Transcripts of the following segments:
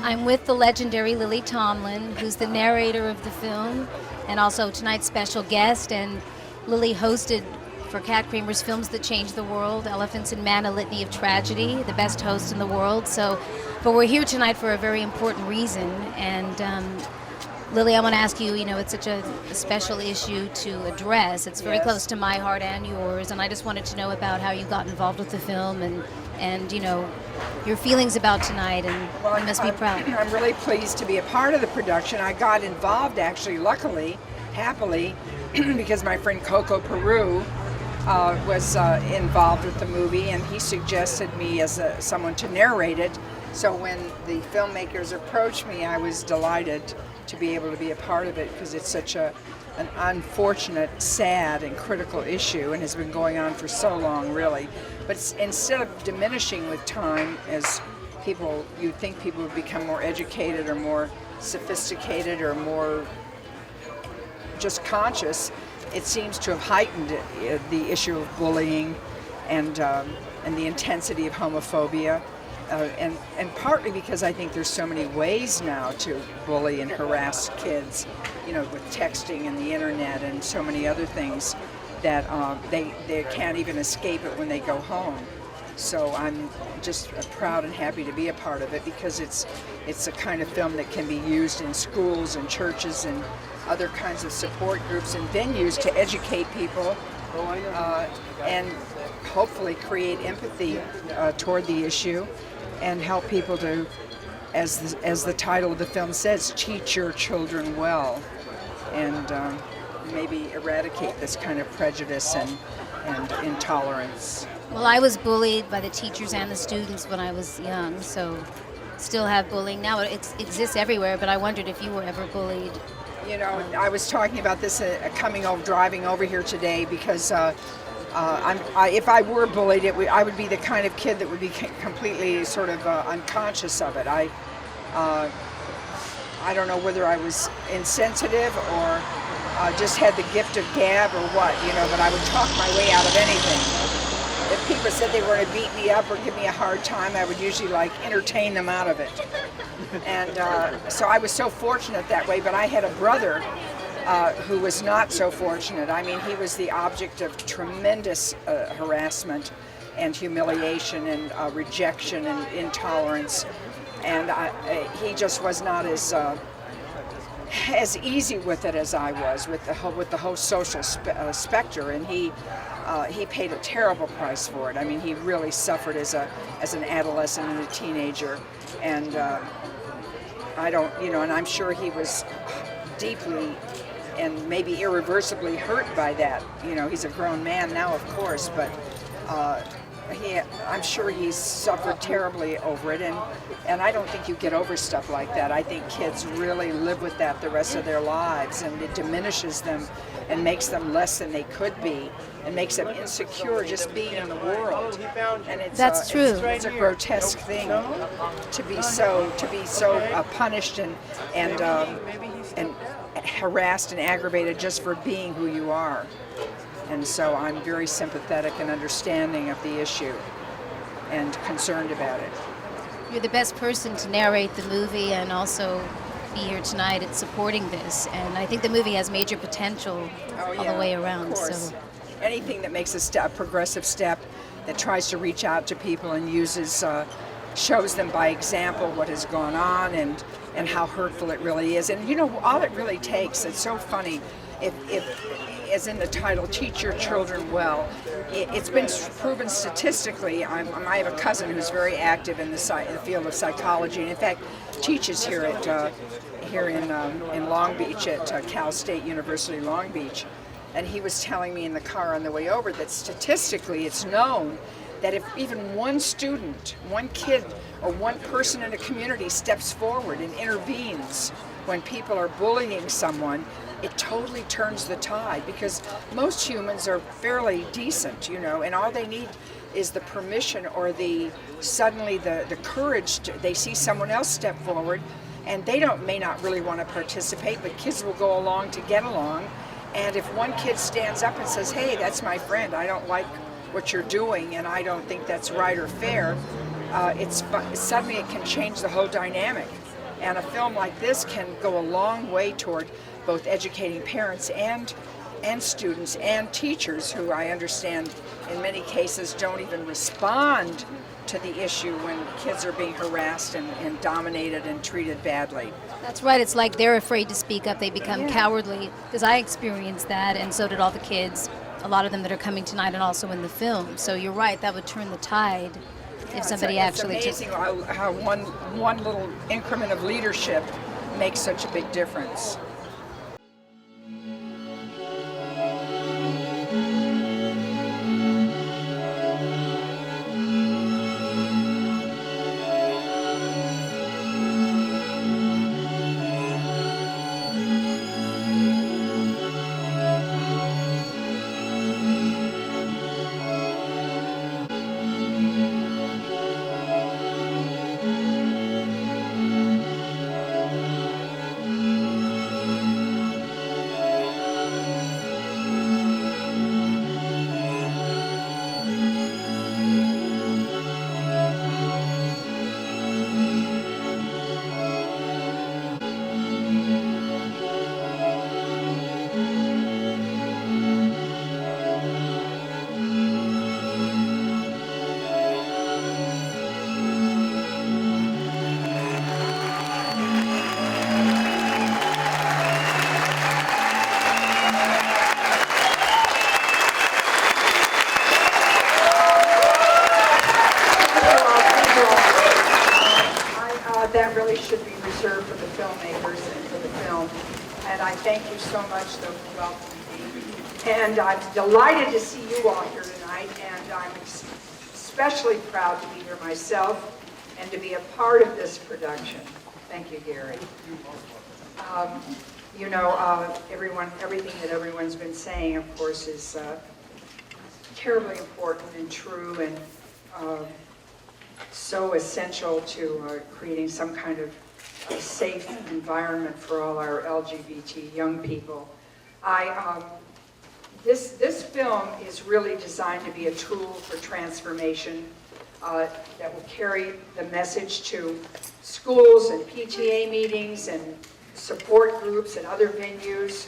I'm with the legendary Lily Tomlin, who's the narrator of the film and also tonight's special guest. And Lily hosted for KRAMER'S Films That Changed the World, Elephants and Man, A Litany of Tragedy, the best host in the world. But we're here tonight for a very important reason. And Lily, I want to ask you, it's such a special issue to address. It's very close to my heart and yours, and I just wanted to know about how you got involved with the film and your feelings about tonight, and you must be proud. I'm really pleased to be a part of the production. I got involved, actually, luckily, happily, because my friend Coco Peru was involved with the movie, and he suggested me as someone to narrate it. So when the filmmakers approached me, I was delighted to be able to be a part of it, because it's such an unfortunate, sad, and critical issue, and has been going on for so long, really. But instead of diminishing with time, as you'd think people would become more educated or more sophisticated or more just conscious, it seems to have heightened the issue of bullying and the intensity of homophobia. And partly because I think there's so many ways now to bully and harass kids, with texting and the internet and so many other things that they can't even escape it when they go home. So I'm just proud and happy to be a part of it, because it's a kind of film that can be used in schools and churches and other kinds of support groups and venues to educate people and hopefully create empathy toward the issue and help people to, as the title of the film says, teach your children well, and maybe eradicate this kind of prejudice and intolerance. Well, I was bullied by the teachers and the students when I was young, so still have bullying. Now it exists everywhere, but I wondered if you were ever bullied. I was talking about this driving over here today, because if I were bullied, I would be the kind of kid that would be completely sort of unconscious of it. I don't know whether I was insensitive or just had the gift of gab or what, but I would talk my way out of anything. If people said they were going to beat me up or give me a hard time, I would usually entertain them out of it. And so I was so fortunate that way, but I had a brother who was not so fortunate. I mean, he was the object of tremendous harassment and humiliation and rejection and intolerance, and he just was not as easy with it as I was with the whole social specter, and he paid a terrible price for it. I mean, he really suffered as an adolescent and a teenager, and and I'm sure he was deeply and maybe irreversibly hurt by that. He's a grown man now, of course, but I'm sure he's suffered terribly over it, and I don't think you get over stuff like that. I think kids really live with that the rest of their lives, and it diminishes them and makes them less than they could be, and makes them insecure just being in the world. And That's true. It's a grotesque thing to be so punished and harassed and aggravated just for being who you are. And so I'm very sympathetic and understanding of the issue and concerned about it. You're the best person to narrate the movie and also be here tonight at supporting this. And I think the movie has major potential all the way around. Of course. So anything that makes a progressive step, that tries to reach out to people and shows them by example what has gone on and how hurtful it really is. And all it really takes, it's so funny, if as in the title, teach your children well. It's been proven statistically. I have a cousin who's very active in the field of psychology, and in fact teaches here in Long Beach at Cal State University Long Beach. And he was telling me in the car on the way over that statistically it's known that if even one student, one kid, or one person in a community steps forward and intervenes when people are bullying someone, it totally turns the tide, because most humans are fairly decent, and all they need is the permission or the courage they see someone else step forward, and they may not really want to participate, but kids will go along to get along. And if one kid stands up and says, hey, that's my friend, I don't like what you're doing and I don't think that's right or fair, suddenly it can change the whole dynamic. And a film like this can go a long way toward both educating parents and students and teachers, who I understand in many cases don't even respond to the issue when kids are being harassed and dominated and treated badly. That's right. It's like they're afraid to speak up. They become cowardly, because I experienced that, and so did all the kids, a lot of them that are coming tonight and also in the film. So you're right, that would turn the tide if somebody actually It's amazing how one little increment of leadership makes such a big difference. That really should be reserved for the filmmakers and for the film. And I thank you so much, though, for welcoming me. And I'm delighted to see you all here tonight, and I'm especially proud to be here myself and to be a part of this production. Thank you, Gary. Everything that everyone's been saying, of course, is terribly important and true, and so essential to creating some kind of safe environment for all our LGBT young people. This film is really designed to be a tool for transformation that will carry the message to schools and PTA meetings and support groups and other venues,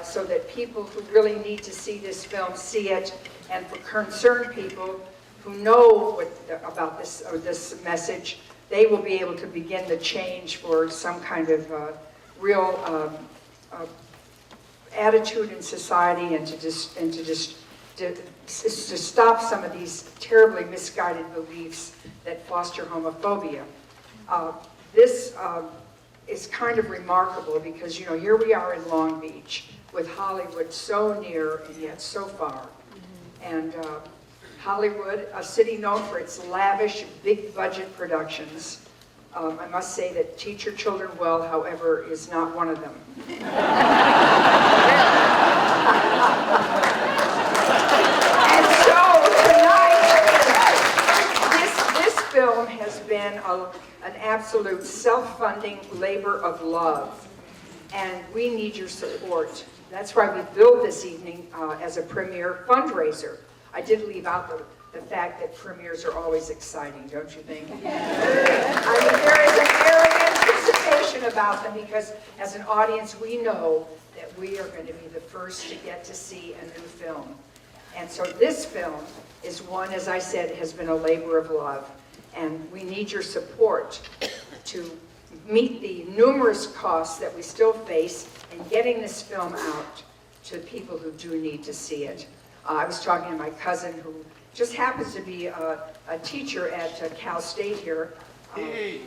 so that people who really need to see this film see it, and for concerned people who know about this message, they will be able to begin the change for some kind of real attitude in society, and to stop some of these terribly misguided beliefs that foster homophobia. This is kind of remarkable because, here we are in Long Beach with Hollywood so near and yet so far. And Hollywood, a city known for its lavish, big-budget productions. I must say that Teach Your Children Well, however, is not one of them. And so tonight, this film has been an absolute self-funding labor of love, and we need your support. That's why we billed this evening as a premiere fundraiser. I did leave out the fact that premieres are always exciting, don't you think? I mean, there is an anticipation about them because as an audience, we know that we are going to be the first to get to see a new film. And so this film is one, as I said, has been a labor of love. And we need your support to meet the numerous costs that we still face in getting this film out to people who do need to see it. I was talking to my cousin, who just happens to be a teacher at Cal State here. We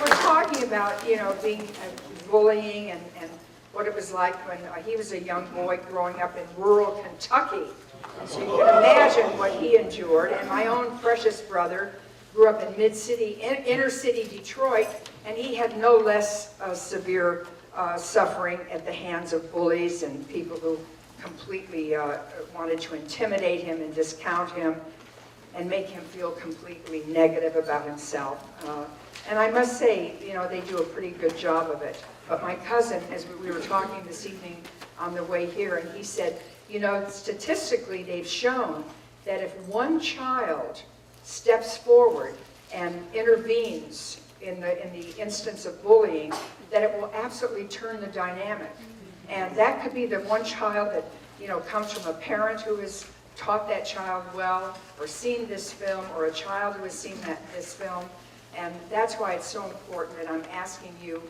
were talking about, being bullying and what it was like when he was a young boy growing up in rural Kentucky. So you can imagine what he endured. And my own precious brother grew up in inner city Detroit, and he had no less severe suffering at the hands of bullies and people who completely wanted to intimidate him and discount him and make him feel completely negative about himself. And I must say, they do a pretty good job of it. But my cousin, as we were talking this evening on the way here, and he said, statistically they've shown that if one child steps forward and intervenes in the instance of bullying, that it will absolutely turn the dynamic. And that could be the one child that, you know, comes from a parent who has taught that child well, or seen this film, or a child who has seen this film. And that's why it's so important that I'm asking you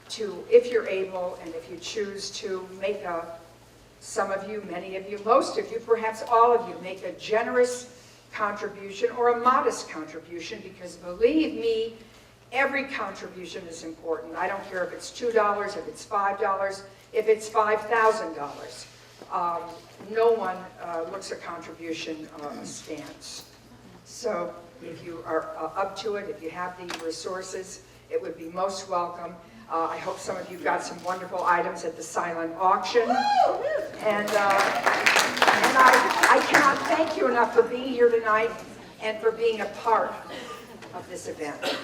to, if you're able and if you choose to, make some of you, many of you, most of you, perhaps all of you, make a generous contribution or a modest contribution, because believe me, every contribution is important. I don't care if it's $2, if it's $5, if it's $5,000. No one looks at contribution askance. So if you are up to it, if you have the resources, it would be most welcome. I hope some of you got some wonderful items at the silent auction. And I cannot thank you enough for being here tonight and for being a part of this event.